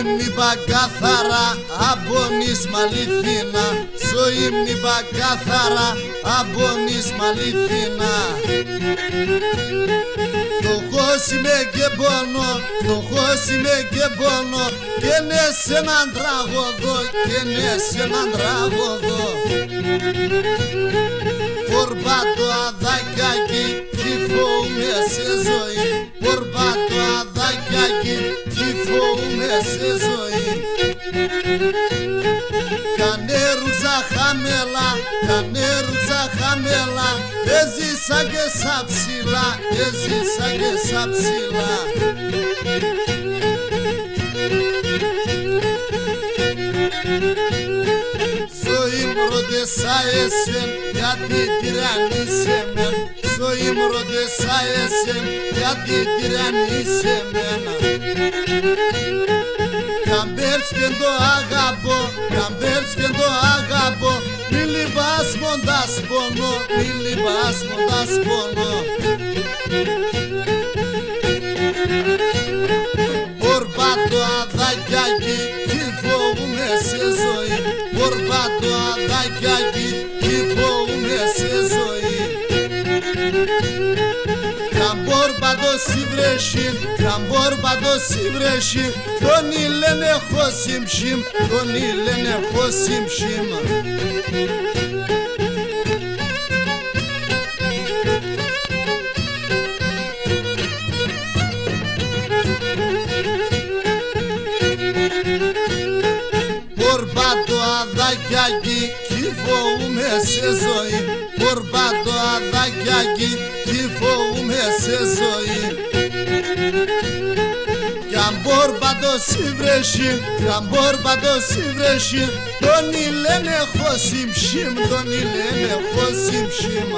ύμνη παγκάθαρα αμπονείς μαλιθίνα, στο ύμνη παγκάθαρα αμπονείς μαλιθίνα. Φτωχός είμαι και πόνο, φτωχός είμαι και πόνο, και ναι σε έναν τραγωδό, και ναι σε έναν τραγωδό. Πορπάτω αδάκιακι, κι φοβούμαι σε ζωή, πορπάτω αδάκιακι, κι φοβούμαι σε ζωή. Κανέρουξα χαμέλα, κανέρουξα χαμέλα, έζησα και σα ψηλά, έζησα και σα ψηλά. Ζωή μου ρωτήσα εσέν, γιατί τυραννίσαι μεν, ζωή μου ρωτήσα εσέν, γιατί τυραννίσαι μένα. Καμπέρτς και το αγαπώ, καμπέρτς και το αγαπώ, μη λυπάς μοντάς πονώ, μη λυπάς μοντάς πονώ. Πορπάτω αδάκιακι, κι φοβούμαι σε ζωή, πορπάτω αδάκιακι, κι φοβούμαι σε ζωή. Καμπόρπατο συμπρέσιν, καμπόρπατο συμπρέσιν, τον λένε χωσιμψιμ, τον λένε χωσιμψιμ. Πορπάτω αδάκιακι, κι φοβούμαι σε ζωή, πορπάτω αδάκιακι, κι φοβούμαι σε ζωή. Καμπόρπατο συμπρέσιν, καμπόρπατο συμπρέσιν, τον λένε χωσιμψιμ, τον λένε χωσιμψιμ.